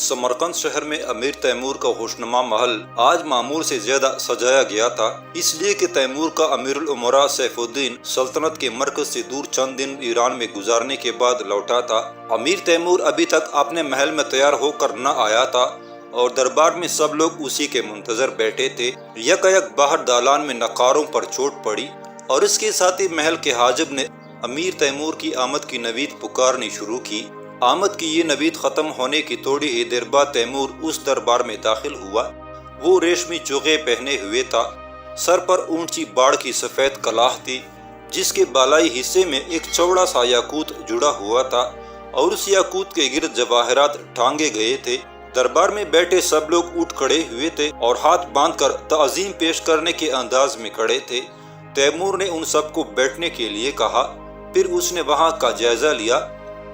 سمرقند شہر میں امیر تیمور کا خوشنما محل آج معمول سے زیادہ سجایا گیا تھا، اس لیے کہ تیمور کا امیر الامراء سیف الدین سلطنت کے مرکز سے دور چند دن ایران میں گزارنے کے بعد لوٹا تھا۔ امیر تیمور ابھی تک اپنے محل میں تیار ہو کر نہ آیا تھا اور دربار میں سب لوگ اسی کے منتظر بیٹھے تھے۔ یکایک باہر دالان میں نقاروں پر چوٹ پڑی اور اس کے ساتھ ہی محل کے حاجب نے امیر تیمور کی آمد کی نوید پکارنی شروع کی۔ آمد کی یہ نوید ختم ہونے کی تھوڑی ہی دیر بعد تیمور اس دربار میں داخل ہوا۔ وہ ریشمی چوغے پہنے ہوئے تھا، سر پر اونچی باڑ کی سفید کلاه تھی جس کے بالائی حصے میں ایک چوڑا سا یاقوت جڑا ہوا تھا اور اس یاقوت کے گرد جواہرات ٹانگے گئے تھے۔ دربار میں بیٹھے سب لوگ اٹھ کھڑے ہوئے تھے اور ہاتھ باندھ کر تعظیم پیش کرنے کے انداز میں کھڑے تھے۔ تیمور نے ان سب کو بیٹھنے کے لیے کہا، پھر اس نے وہاں کا جائزہ لیا۔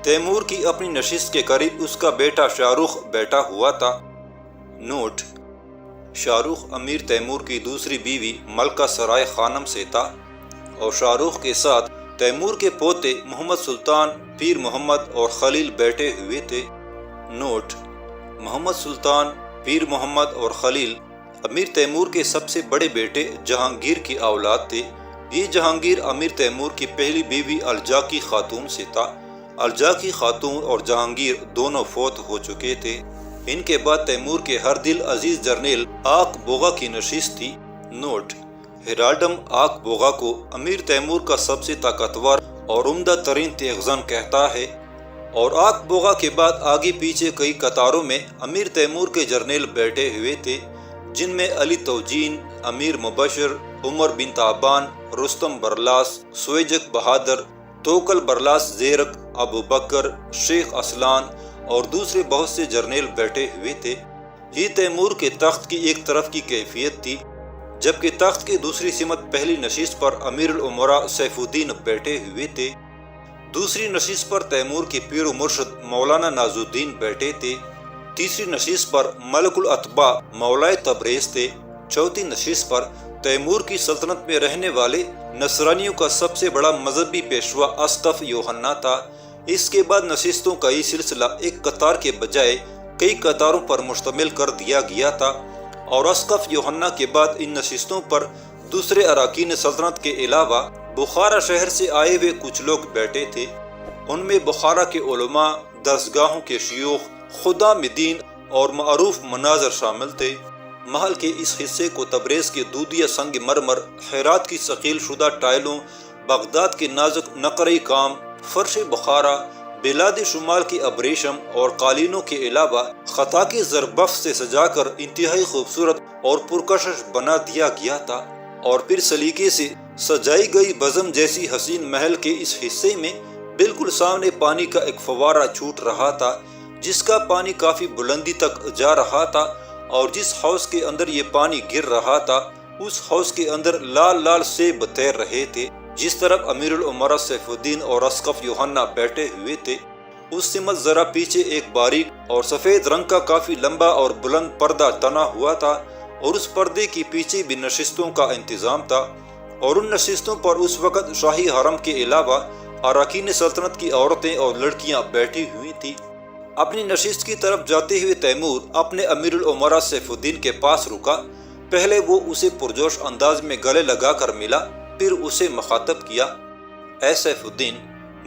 تیمور کی اپنی نشست کے قریب اس کا بیٹا شاہ رخ بیٹھا ہوا تھا۔ نوٹ: شاہ رخ امیر تیمور کی دوسری بیوی ملکہ سرائے خانم سے تھا اور شاہ رخ کے ساتھ تیمور کے پوتے محمد سلطان، پیر محمد اور خلیل بیٹھے ہوئے تھے۔ نوٹ: محمد سلطان، پیر محمد اور خلیل امیر تیمور کے سب سے بڑے بیٹے جہانگیر کی اولاد تھے۔ یہ جہانگیر امیر تیمور کی پہلی بیوی الجاقی خاتون سے تھا۔ الجاقی خاتون اور جہانگیر دونوں فوت ہو چکے تھے۔ ان کے بعد تیمور کے ہر دل عزیز جرنیل آق بوغا کی نشست تھی۔ نوٹ: ہیرالڈم آق بوغا کو امیر تیمور کا سب سے طاقتور اور عمدہ ترین تیغزن کہتا ہے اور آق بوغا کے بعد آگے پیچھے کئی قطاروں میں امیر تیمور کے جرنیل بیٹھے ہوئے تھے، جن میں علی توجین، امیر مبشر، عمر بن تابان، رستم برلاس، سویجک بہادر، توکل برلاس زیرک، ابو بکر، شیخ اسلان اور دوسرے بہت سے جرنیل بیٹھے ہوئے تھے۔ یہ تیمور کے تخت کی ایک طرف کی کیفیت تھی، جبکہ تخت کی دوسری سمت پہلی نشست پر امیر الامراء سیف الدین بیٹھے ہوئے تھے۔ دوسری نشست پر تیمور کے پیر و مرشد مولانا ناز الدین بیٹھے تھے۔ تیسری نشست پر ملک الاتباع مولائے تبریز تھے۔ چوتھی نشست پر تیمور کی سلطنت میں رہنے والے نصرانیوں کا سب سے بڑا مذہبی پیشوا اسقف یوحنا تھا۔ اس کے بعد نشستوں کا یہ سلسلہ ایک قطار کے بجائے کئی قطاروں پر مشتمل کر دیا گیا تھا اور اسقف یوحنا کے بعد ان نشستوں پر دوسرے اراکین سلطنت کے علاوہ بخارا شہر سے آئے ہوئے کچھ لوگ بیٹھے تھے۔ ان میں بخارا کے علماء، درسگاہوں کے شیوخ، خدام دین اور معروف مناظر شامل تھے۔ محل کے اس حصے کو تبریز کے دودیا سنگ مرمر، ہرات کی ثقیل شدہ ٹائلوں، بغداد کے نازک نقرئی کام، فرش بخارا، بلاد شمال کے ابریشم اور قالینوں کے علاوہ خطا کے زربف سے سجا کر انتہائی خوبصورت اور پرکشش بنا دیا گیا تھا، اور پھر سلیقے سے سجائی گئی بزم جیسی حسین محل کے اس حصے میں بالکل سامنے پانی کا ایک فوارہ چھوٹ رہا تھا، جس کا پانی کافی بلندی تک جا رہا تھا، اور جس حوض کے اندر یہ پانی گر رہا تھا اس حوض کے اندر لال لال سیب تیر رہے تھے۔ جس طرف امیر الامراء سیف الدین اور اسقف یوحنا بیٹھے ہوئے تھے، اس سمت ذرا پیچھے ایک باریک اور سفید رنگ کا کافی لمبا اور بلند پردہ تنا ہوا تھا، اور اس پردے کے پیچھے بھی نشستوں کا انتظام تھا، اور ان نشستوں پر اس وقت شاہی حرم کے علاوہ اراکین سلطنت کی عورتیں اور لڑکیاں بیٹھی ہوئی تھیں۔ اپنی نشست کی طرف جاتے ہوئے تیمور اپنے امیر الامراء سیف الدین کے پاس رکا۔ پہلے وہ اسے پرجوش انداز میں گلے لگا کر ملا، پھر اسے مخاطب کیا، اے سیف الدین،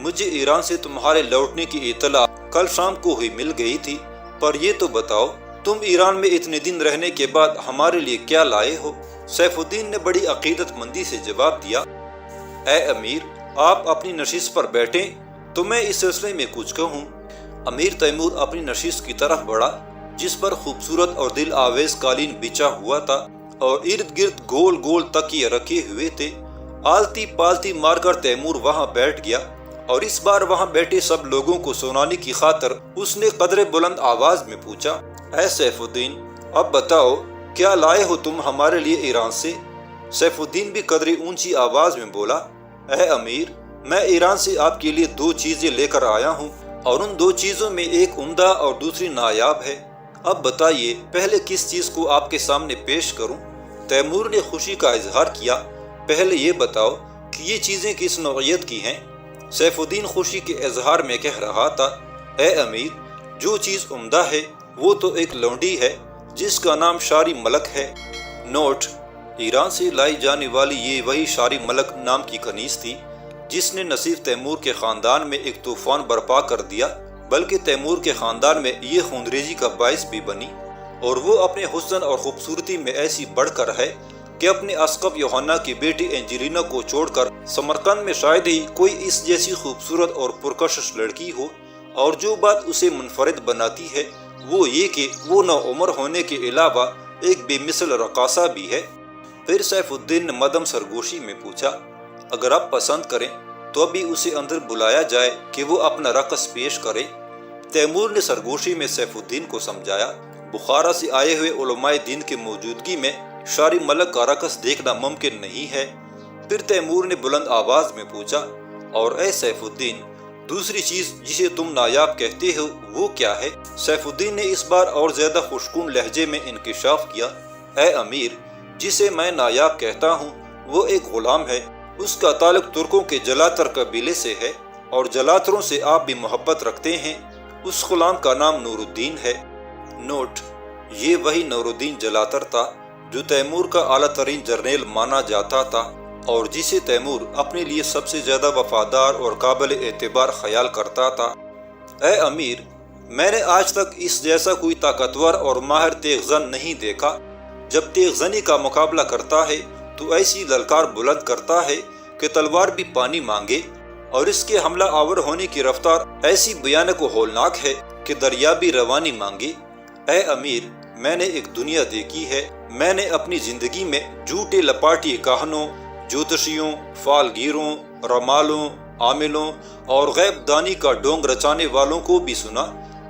مجھے ایران سے تمہارے لوٹنے کی اطلاع کل شام کو ہی مل گئی تھی، پر یہ تو بتاؤ تم ایران میں اتنے دن رہنے کے بعد ہمارے لیے کیا لائے ہو؟ سیف الدین نے بڑی عقیدت مندی سے جواب دیا، اے امیر، آپ اپنی نشست پر بیٹھیں تو میں اس سلسلے میں کچھ کہوں۔ امیر تیمور اپنی نشست کی طرف بڑھا، جس پر خوبصورت اور دل آویز قالین بچھا ہوا تھا اور ارد گرد گول گول تکیے رکھے ہوئے تھے۔ آلتی پالتی مار کر تیمور وہاں بیٹھ گیا، اور اس بار وہاں بیٹھے سب لوگوں کو سنانے کی خاطر اس نے قدر بلند آواز میں پوچھا، اے سیف الدین، اب بتاؤ کیا لائے ہو تم ہمارے لیے ایران سے؟ سیف الدین بھی قدر اونچی آواز میں بولا، اے امیر، میں ایران سے آپ کے لیے 2 چیزیں لے کر آیا ہوں، اور ان 2 چیزوں میں ایک عمدہ اور دوسری نایاب ہے۔ اب بتائیے پہلے کس چیز کو آپ کے سامنے پیش کروں؟ تیمور نے خوشی کا اظہار کیا، پہلے یہ بتاؤ کہ یہ چیزیں کس نوعیت کی ہیں؟ سیف الدین خوشی کے اظہار میں کہہ رہا تھا، اے امیر، جو چیز عمدہ ہے وہ تو ایک لونڈی ہے جس کا نام شاری ملک ہے۔ نوٹ: ایران سے لائی جانے والی یہ وہی شاری ملک نام کی کنیز تھی جس نے نہ صرف تیمور کے خاندان میں ایک طوفان برپا کر دیا بلکہ تیمور کے خاندان میں یہ خونریزی کا باعث بھی بنی، اور وہ اپنے حسن اور خوبصورتی میں ایسی بڑھ کر ہے کہ اپنے اسقف یوحنا کی بیٹی اینجلینا کو چھوڑ کر سمرقند میں شاید ہی کوئی اس جیسی خوبصورت اور پرکشش لڑکی ہو، اور جو بات اسے منفرد بناتی ہے وہ یہ کہ وہ نو عمر ہونے کے علاوہ ایک بے مثل رقاصہ بھی ہے۔ پھر سیف الدین نے مدم سرگوشی میں پوچھا، اگر آپ پسند کریں تو ابھی اسے اندر بلایا جائے کہ وہ اپنا رقص پیش کرے۔ تیمور نے سرگوشی میں سیف الدین کو سمجھایا بخارا سے آئے ہوئے علماء دین کی موجودگی میں شاری ملک کا رقص دیکھنا ممکن نہیں ہے۔ پھر تیمور نے بلند آواز میں پوچھا، اور اے سیف الدین، دوسری چیز جسے تم نایاب کہتے ہو وہ کیا ہے؟ سیف الدین نے اس بار اور زیادہ خوشگون لہجے میں انکشاف کیا، اے امیر، جسے میں نایاب کہتا ہوں وہ ایک غلام ہے، اس کا تعلق ترکوں کے جلاتر قبیلے سے ہے، اور جلاتروں سے آپ بھی محبت رکھتے ہیں۔ اس غلام کا نام نور الدین ہے۔ نوٹ: یہ وہی نور الدین جلاتر تھا جو تیمور کا اعلیٰ ترین جرنیل مانا جاتا تھا اور جسے تیمور اپنے لیے سب سے زیادہ وفادار اور قابل اعتبار خیال کرتا تھا۔ اے امیر، میں نے آج تک اس جیسا کوئی طاقتور اور ماہر تیغ زن نہیں دیکھا۔ جب تیغ زنی کا مقابلہ کرتا ہے تو ایسی للکار بلند کرتا ہے کہ تلوار بھی پانی مانگے، اور اس کے حملہ آور ہونے کی رفتار ایسی بھیانک و ہولناک ہے کہ دریا بھی روانی مانگے۔ اے امیر، میں نے ایک دنیا دیکھی ہے۔ میں نے اپنی زندگی میں جھوٹے لپاٹی کاہنوں، جوتشیوں، فالگیروں، رمالوں، عاملوں اور غیب دانی کا ڈونگ رچانے والوں کو بھی سنا۔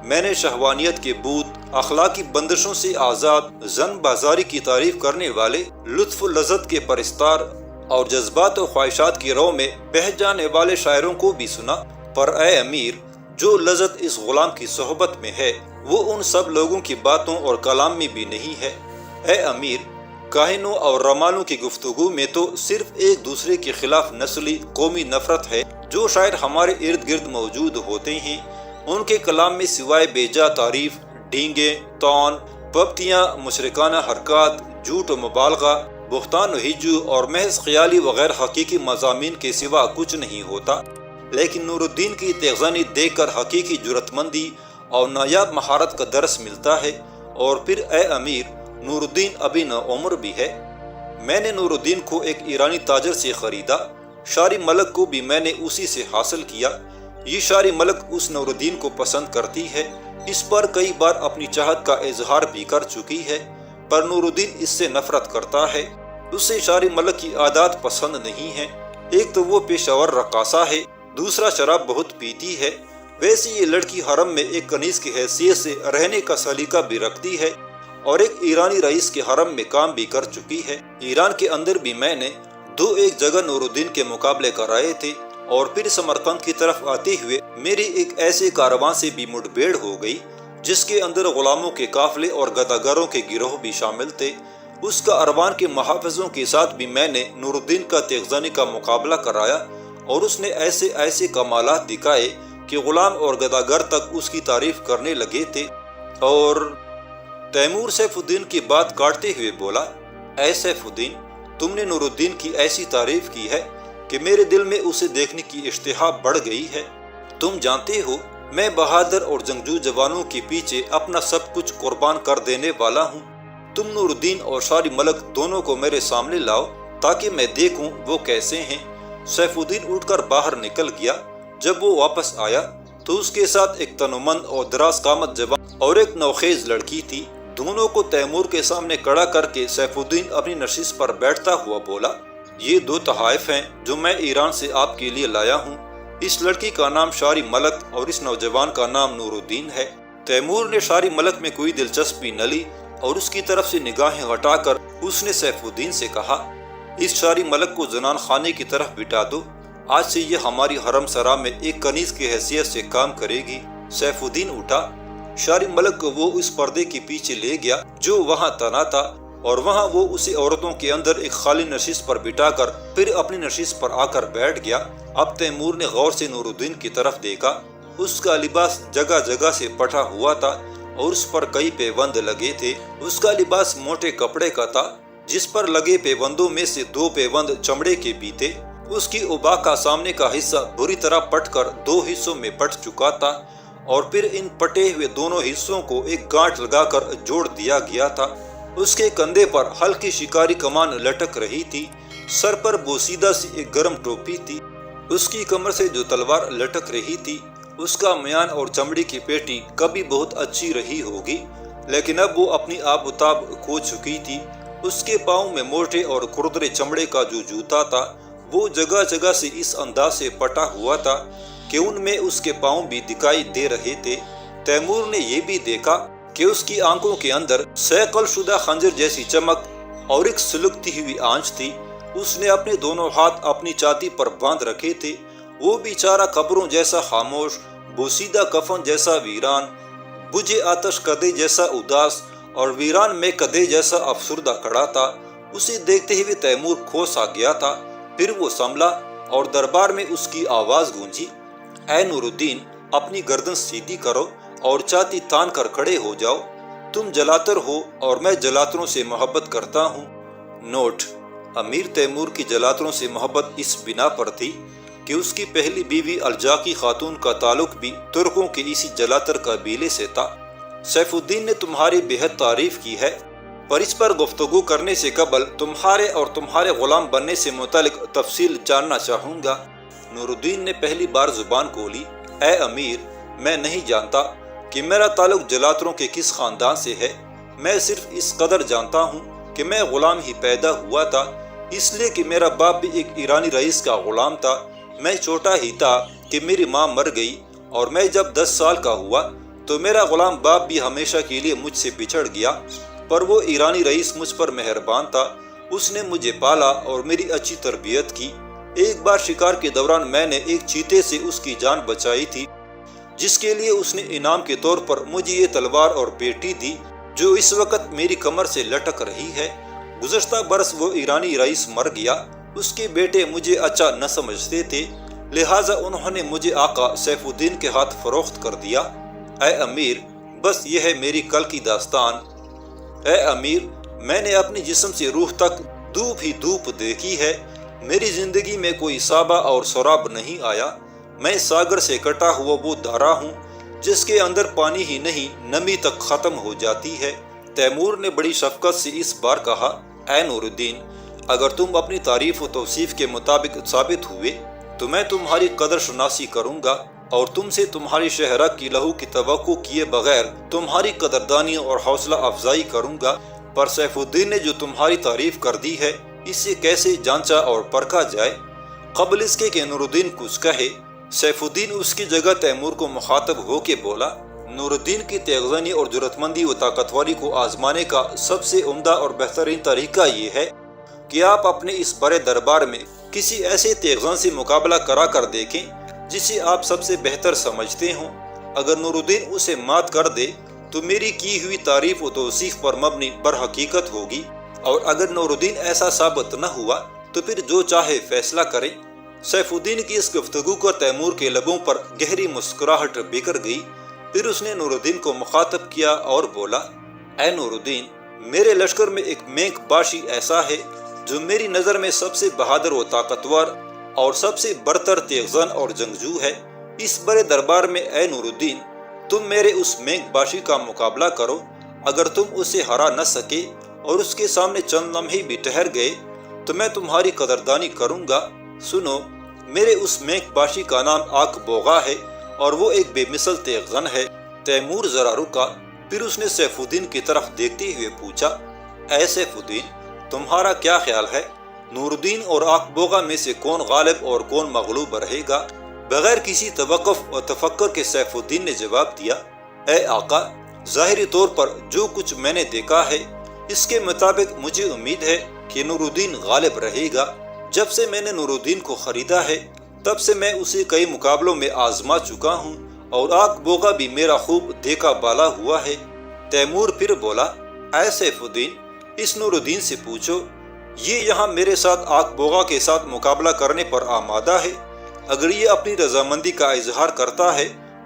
میں نے شہوانیت کے بوت، اخلاقی بندشوں سے آزاد، زن بازاری کی تعریف کرنے والے، لطف و لذت کے پرستار اور جذبات و خواہشات کی رو میں بہہ جانے والے شاعروں کو بھی سنا، پر اے امیر، جو لذت اس غلام کی صحبت میں ہے وہ ان سب لوگوں کی باتوں اور کلام میں بھی نہیں ہے۔ اے امیر، کاہنوں اور رمالوں کی گفتگو میں تو صرف ایک دوسرے کے خلاف نسلی قومی نفرت ہے۔ جو شاعر ہمارے ارد گرد موجود ہوتے ہیں ان کے کلام میں سوائے بے جا تعریف، ڈینگے، طعن، پبتیاں، مشرکانہ حرکات، جھوٹ و مبالغہ، بہتان و ہجو اور محض خیالی وغیر حقیقی مضامین کے سوا کچھ نہیں ہوتا۔ لیکن نور الدین کی تیغزنی دیکھ کر حقیقی جرأت مندی اور نایاب مہارت کا درس ملتا ہے۔ اور پھر اے امیر، نور الدین ابھی نوعمر بھی ہے۔ میں نے نور الدین کو ایک ایرانی تاجر سے خریدا، شاری ملک کو بھی میں نے اسی سے حاصل کیا۔ یہ شاری ملک اس نور الدین کو پسند کرتی ہے، اس پر کئی بار اپنی چاہت کا اظہار بھی کر چکی ہے، پر نور الدین اس سے نفرت کرتا ہے۔ اسے شاری ملک کی عادات پسند نہیں ہیں۔ ایک تو وہ پیشہ ور رقاصہ ہے، دوسرا شراب بہت پیتی ہے۔ ویسے یہ لڑکی حرم میں ایک کنیز کی حیثیت سے رہنے کا سلیقہ بھی رکھتی ہے اور ایک ایرانی رئیس کے حرم میں کام بھی کر چکی ہے۔ ایران کے اندر بھی میں نے ایک جگہ نور الدین کے مقابلے کرائے تھے، اور پھر سمرقند کی طرف آتے ہوئے میری ایک ایسے کارواں سے بھی مٹبھیڑ ہو گئی جس کے اندر غلاموں کے قافلے اور گداگروں کے گروہ بھی شامل تھے۔ اس کا اروان کے محافظوں کے ساتھ بھی میں نے نور الدین کا تیغزنی کا مقابلہ کرایا، اور اس نے ایسے ایسے کمالات دکھائے کہ غلام اور گداگر تک اس کی تعریف کرنے لگے تھے۔ اور تیمور سیف الدین کی بات کاٹتے ہوئے بولا، اے سیف الدین، تم نے نور الدین کی ایسی تعریف کی ہے کہ میرے دل میں اسے دیکھنے کی اشتہا بڑھ گئی ہے۔ تم جانتے ہو میں بہادر اور جنگجو جوانوں کے پیچھے اپنا سب کچھ قربان کر دینے والا ہوں۔ تم نور الدین اور شاری ملک دونوں کو میرے سامنے لاؤ تاکہ میں دیکھوں وہ کیسے ہیں۔ سیف الدین اٹھ کر باہر نکل گیا۔ جب وہ واپس آیا تو اس کے ساتھ ایک تنومند اور دراز قامت جوان اور ایک نوخیز لڑکی تھی۔ دونوں کو تیمور کے سامنے کھڑا کر کے سیف الدین اپنی نشست پر بیٹھتا ہوا بولا، یہ 2 تحائف ہیں جو میں ایران سے آپ کے لیے لایا ہوں۔ اس لڑکی کا نام شاری ملک اور اس نوجوان کا نام نور الدین ہے۔ تیمور نے شاری ملک میں کوئی دلچسپی نہ لی اور اس کی طرف سے نگاہیں ہٹا کر اس نے سیف الدین سے کہا، اس شاری ملک کو زنان خانے کی طرف بٹھا دو، آج سے یہ ہماری حرم سرا میں ایک کنیز کی حیثیت سے کام کرے گی۔ سیف الدین اٹھا، شاری ملک کو وہ اس پردے کے پیچھے لے گیا جو وہاں تنا تھا، اور وہاں وہ اسے عورتوں کے اندر ایک خالی نشست پر بٹھا کر پھر اپنی نشست پر آ کر بیٹھ گیا۔ اب تیمور نے غور سے نور الدین کی طرف دیکھا۔ اس کا لباس جگہ جگہ سے پٹا ہوا تھا اور اس پر کئی پیوند لگے تھے۔ اس کا لباس موٹے کپڑے کا تھا جس پر لگے پیوندوں میں سے 2 پیوند چمڑے کے بھی تھے۔ اس کی ابا کا سامنے کا حصہ بری طرح پٹ کر 2 حصوں میں پٹ چکا تھا اور پھر ان پٹے ہوئے دونوں حصوں کو ایک گانٹ لگا کر جوڑ دیا گیا تھا۔ اس کے کندھے پر ہلکی شکاری کمان لٹک رہی تھی۔ سر پر بوسیدہ سی ایک گرم ٹوپی تھی۔ اس کی کمر سے جو تلوار لٹک رہی تھی اس کا میان اور چمڑی کی پیٹی کبھی بہت اچھی رہی ہوگی، لیکن اب وہ اپنی آب و تاب کھو چکی تھی۔ اس کے پاؤں میں موٹے اور کھردرے چمڑے کا جو جوتا تھا وہ جگہ جگہ سے اس انداز سے پٹا ہوا تھا کہ ان میں اس کے پاؤں بھی دکھائی دے رہے تھے۔ تیمور نے یہ بھی دیکھا کہ اس کی آنکھوں کے اندر صیقل شدہ خنجر جیسی چمک اور ایک سلگتی ہوئی آنچ تھی۔ اس نے اپنے دونوں ہاتھ اپنی چھاتی پر باندھ رکھے تھے۔ وہ بیچارہ قبروں جیسا خاموش، بوسیدہ کفن جیسا ویران، بجھے آتش کدے جیسا اداس اور ویران میں کدے جیسا افسردہ کھڑا تھا۔ اسے دیکھتے ہوئے تیمور کھو سا گیا تھا۔ پھر وہ سنبھلا اور دربار میں اس کی آواز گونجی، اے نور الدین، اپنی گردن سیدھی کرو اور چھاتی تان کر کھڑے ہو جاؤ۔ تم جلاتر ہو اور میں جلاتروں سے محبت کرتا ہوں۔ نوٹ: امیر تیمور کی جلاتروں سے محبت اس بنا پر تھی کہ اس کی پہلی بیوی الجاقی خاتون کا تعلق بھی ترکوں کے اسی جلاتر قبیلے سے تھا۔ سیف الدین نے تمہاری بہت تعریف کی ہے، پر اس پر گفتگو کرنے سے قبل تمہارے اور تمہارے غلام بننے سے متعلق تفصیل جاننا چاہوں گا۔ نور الدین نے پہلی بار زبان کھولی، اے امیر، میں نہیں جانتا کہ میرا تعلق جلاتروں کے کس خاندان سے ہے۔ میں صرف اس قدر جانتا ہوں کہ میں غلام ہی پیدا ہوا تھا، اس لیے کہ میرا باپ بھی ایک ایرانی رئیس کا غلام تھا۔ میں چھوٹا ہی تھا کہ میری ماں مر گئی اور میں جب 10 سال کا ہوا تو میرا غلام باپ بھی ہمیشہ کے لیے مجھ سے بچھڑ گیا، پر وہ ایرانی رئیس مجھ پر مہربان تھا۔ اس نے مجھے پالا اور میری اچھی تربیت کی۔ ایک بار شکار کے دوران میں نے ایک چیتے سے اس کی جان بچائی تھی، جس کے لیے اس نے انعام کے طور پر مجھے یہ تلوار اور پیٹی دی جو اس وقت میری کمر سے لٹک رہی ہے۔ گزشتہ برس وہ ایرانی رئیس مر گیا۔ اس کے بیٹے مجھے اچھا نہ سمجھتے تھے، لہٰذا انہوں نے مجھے آقا سیف الدین کے ہاتھ فروخت کر دیا۔ اے امیر، بس یہ ہے میری کل کی داستان۔ اے امیر، میں نے اپنی جسم سے روح تک دھوپ ہی دھوپ دیکھی ہے۔ میری زندگی میں کوئی صحابہ اور سراب نہیں آیا۔ میں ساگر سے کٹا ہوا وہ دھارا ہوں جس کے اندر پانی ہی نہیں، نمی تک ختم ہو جاتی ہے۔ تیمور نے بڑی شفقت سے اس بار کہا، اے نور الدین، اگر تم اپنی تعریف و توصیف کے مطابق ثابت ہوئے تو میں تمہاری قدر شناسی کروں گا اور تم سے تمہاری شہرہ کی لہو کی توقع کیے بغیر تمہاری قدردانی اور حوصلہ افزائی کروں گا۔ پر سیف الدین نے جو تمہاری تعریف کر دی ہے اسے کیسے جانچا اور پرکھا جائے؟ قبل اس کے کہ نور الدین کچھ کہے، سیف الدین اس کی جگہ تیمور کو مخاطب ہو کے بولا، نور الدین کی تیغزنی اور جرأت مندی و طاقتوری کو آزمانے کا سب سے عمدہ اور بہترین طریقہ یہ ہے کہ آپ اپنے اس بڑے دربار میں کسی ایسے تیغزن سے مقابلہ کرا کر دیکھیں جسے آپ سب سے بہتر سمجھتے ہوں۔ اگر نور الدین اسے مات کر دے تو میری کی ہوئی تعریف و توصیف پر مبنی پر حقیقت ہوگی، اور اگر نور الدین ایسا ثابت نہ ہوا تو پھر جو چاہے فیصلہ کرے۔ سیف الدین کی اس گفتگو کا تیمور کے لبوں پر گہری مسکراہٹ بکھر گئی۔ پھر اس نے نور الدین کو مخاطب کیا اور بولا، اے نور الدین، میرے لشکر میں ایک مینک باشی ایسا ہے جو میری نظر میں سب سے بہادر و طاقتور اور سب سے برتر تیغزن اور جنگجو ہے۔ اس بڑے دربار میں اے نور الدین، تم میرے اس مینک باشی کا مقابلہ کرو۔ اگر تم اسے ہرا نہ سکے اور اس کے سامنے چند لمحے بھی ٹھہر گئے تو میں تمہاری قدردانی کروں گا۔ سنو، میرے اس مینک باشی کا نام آک بوغا ہے اور وہ ایک بے مثل تیغزن ہے۔ تیمور ذرا رکا، پھر اس نے سیف الدین کی طرف دیکھتے ہوئے پوچھا، اے سیف الدین، تمہارا کیا خیال ہے؟ نور الدین اور آک بوغا میں سے کون غالب اور کون مغلوب رہے گا؟ بغیر کسی توقف اور تفکر کے سیف الدین نے جواب دیا، اے آقا، ظاہری طور پر جو کچھ میں نے دیکھا ہے اس کے مطابق مجھے امید ہے کہ نور الدین غالب رہے گا۔ جب سے میں نے نور الدین کو خریدا ہے تب سے میں اسے کئی مقابلوں میں آزما چکا ہوں اور آک بوغا بھی میرا خوب دیکھا بالا ہوا ہے۔ تیمور پھر بولا، اے سیف الدین، اس نور الدین سے پوچھو، یہ یہاں میرے ساتھ آک بوغا کے ساتھ مقابلہ کرنے پر آمادہ ہے؟ اگر یہ اپنی رضامندی کا اظہار کرتا ہے